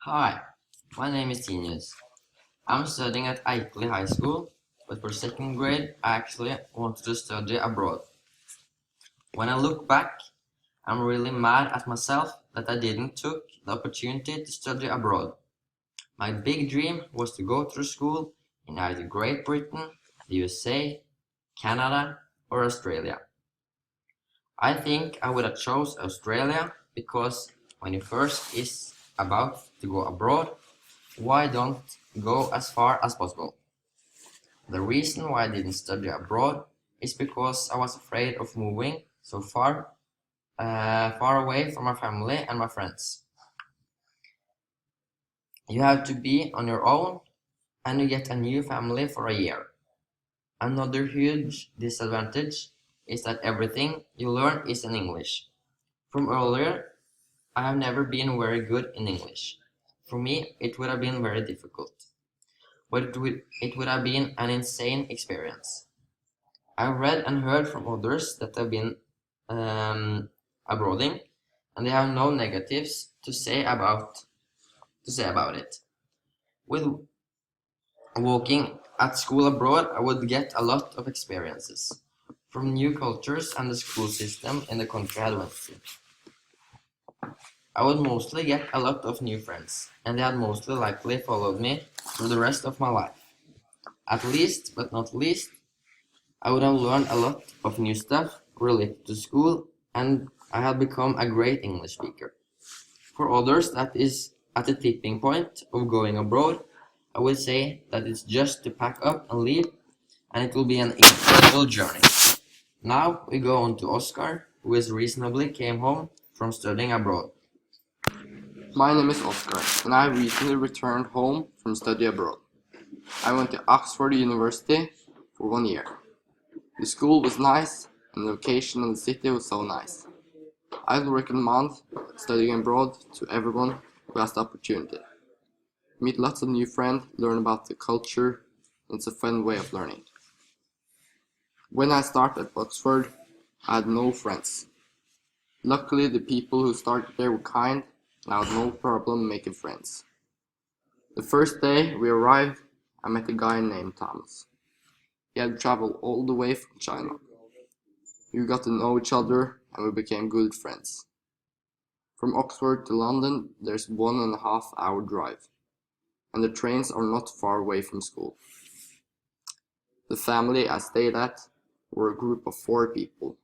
Hi, my name is Tinius. I'm studying at Eitley High School, but for second grade I actually wanted to study abroad. When I look back, I'm really mad at myself that I didn't took the opportunity to study abroad. My big dream was to go through school in either Great Britain, the USA, Canada, or Australia. I think I would have chose Australia because when you first is about to go abroad, why don't go as far as possible? The reason why I didn't study abroad is because I was afraid of moving so far away from my family and my friends. You have to be on your own and you get a new family for a year. Another huge disadvantage is that everything you learn is in English. From earlier, I have never been very good in English. For me, it would have been very difficult, but it would have been an insane experience. I've read and heard from others that have been abroading, and they have no negatives to say about it. With working at school abroad, I would get a lot of experiences from new cultures and the school system in the country I went to. I would mostly get a lot of new friends, and they had mostly likely followed me through the rest of my life. At least, but not least, I would have learned a lot of new stuff related to school, and I had become a great English speaker. For others that is at the tipping point of going abroad, I would say that it's just to pack up and leave, and it will be an incredible journey. Now we go on to Oscar, who is reasonably came home from studying abroad. My name is Oscar, and I recently returned home from study abroad. I went to Oxford University for 1 year. The school was nice, and the location and the city was so nice. I would recommend studying abroad to everyone who has the opportunity. Meet lots of new friends, learn about the culture, and it's a fun way of learning. When I started at Oxford, I had no friends. Luckily, the people who started there were kind, and I had no problem making friends. The first day we arrived, I met a guy named Thomas. He had traveled all the way from China. We got to know each other and we became good friends. From Oxford to London, there's 1.5 hour drive, and the trains are not far away from school. The family I stayed at were a group of 4 people,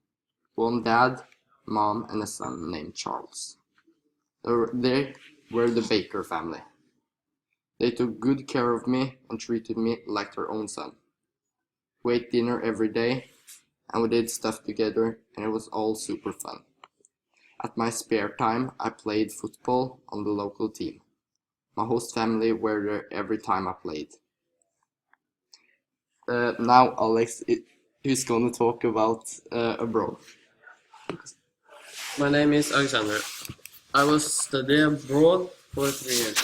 one dad, mom, and a son named Charles. They were the Baker family. They took good care of me and treated me like their own son. We ate dinner every day, and we did stuff together, and it was all super fun. At my spare time, I played football on the local team. My host family were there every time I played. Now Alex is going to talk about abroad. My name is Alexander. I was studying abroad for 3 years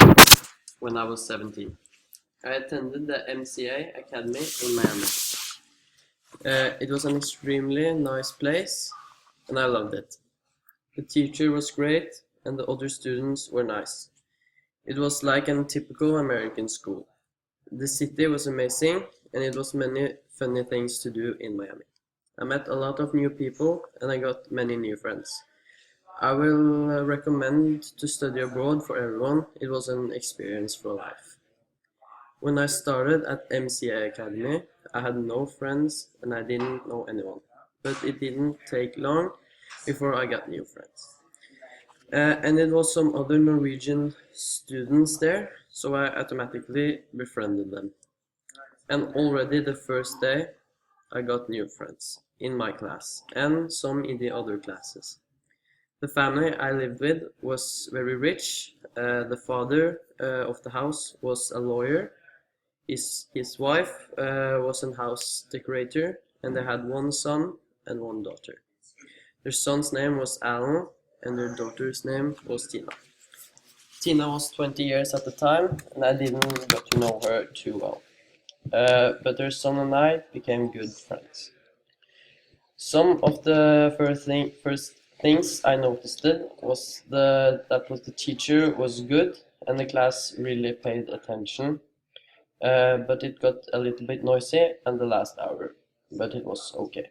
when I was 17. I attended the MCA Academy in Miami. It was an extremely nice place and I loved it. The teacher was great and the other students were nice. It was like a typical American school. The city was amazing and it was many funny things to do in Miami. I met a lot of new people and I got many new friends. I will recommend to study abroad for everyone. It was an experience for life. When I started at MCA Academy, I had no friends and I didn't know anyone. But it didn't take long before I got new friends. And it was some other Norwegian students there, so I automatically befriended them. And already the first day, I got new friends in my class and some in the other classes. The family I lived with was very rich. The father of the house was a lawyer. His wife was a house decorator, and they had one son and one daughter. Their son's name was Alan, and their daughter's name was Tina. Tina was 20 years at the time, and I didn't get to know her too well. But her son and I became good friends. Some of the first things I noticed was the teacher was good and the class really paid attention. But it got a little bit noisy in the last hour, but it was okay.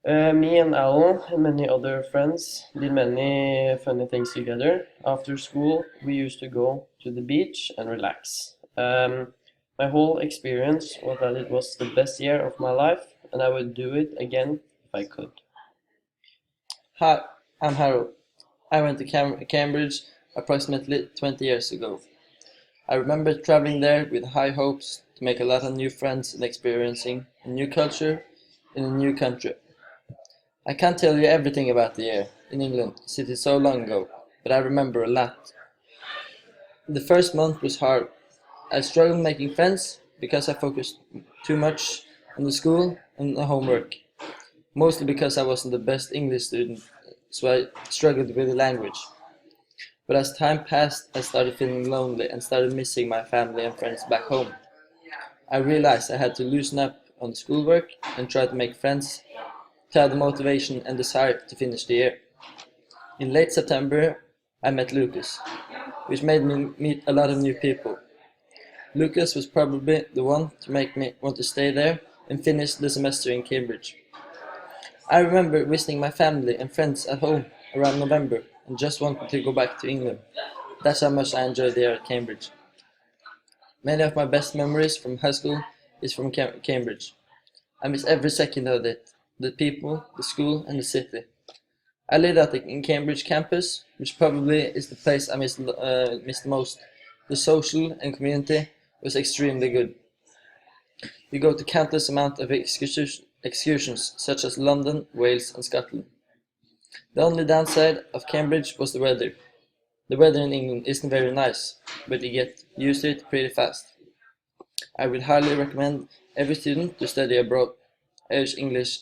Me and Alan and many other friends did many funny things together. After school, we used to go to the beach and relax. My whole experience was that it was the best year of my life, and I would do it again if I could. Hi, I'm Harold. I went to Cambridge approximately 20 years ago. I remember traveling there with high hopes to make a lot of new friends and experiencing a new culture in a new country. I can't tell you everything about the year in England, since it's so long ago, but I remember a lot. The first month was hard. I struggled making friends because I focused too much on the school and the homework, mostly because I wasn't the best English student, so I struggled with the language. But as time passed, I started feeling lonely and started missing my family and friends back home. I realized I had to loosen up on schoolwork and try to make friends to have the motivation and desire to finish the year. In late September, I met Lucas, which made me meet a lot of new people. Lucas was probably the one to make me want to stay there and finish the semester in Cambridge. I remember visiting my family and friends at home around November and just wanted to go back to England. That's how much I enjoyed the year at Cambridge. Many of my best memories from high school is from Cambridge. I miss every second of it, the people, the school and the city. I lived at the Cambridge campus, which probably is the place I miss the most. The social and community was extremely good. We go to countless amount of excursions such as London, Wales and Scotland. The only downside of Cambridge was the weather. The weather in England isn't very nice, but you get used to it pretty fast. I would highly recommend every student to study abroad. I use English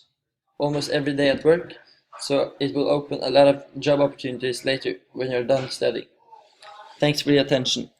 almost every day at work, so it will open a lot of job opportunities later when you're done studying. Thanks for your attention.